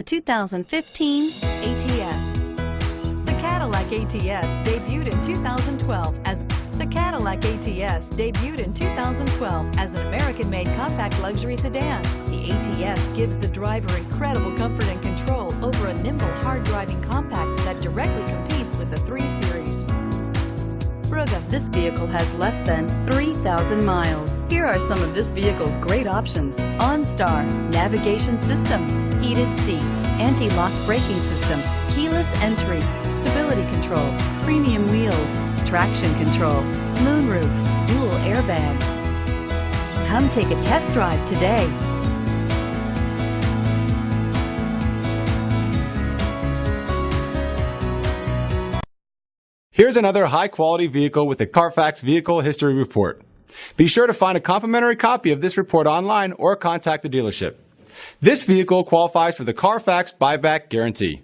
The 2015 ATS. The Cadillac ATS debuted in 2012 as the Cadillac ATS debuted in 2012 as an American-made compact luxury sedan. The ATS gives the driver incredible comfort and control over a nimble, hard-driving compact that directly competes with the 3 Series. This vehicle has less than 3,000 miles. Here are some of this vehicle's great options: OnStar, navigation system, heated seats, anti-lock braking system, keyless entry, stability control, premium wheels, traction control, moonroof, dual airbags. Come take a test drive today. Here's another high-quality vehicle with a Carfax Vehicle History Report. Be sure to find a complimentary copy of this report online or contact the dealership. This vehicle qualifies for the Carfax Buyback Guarantee.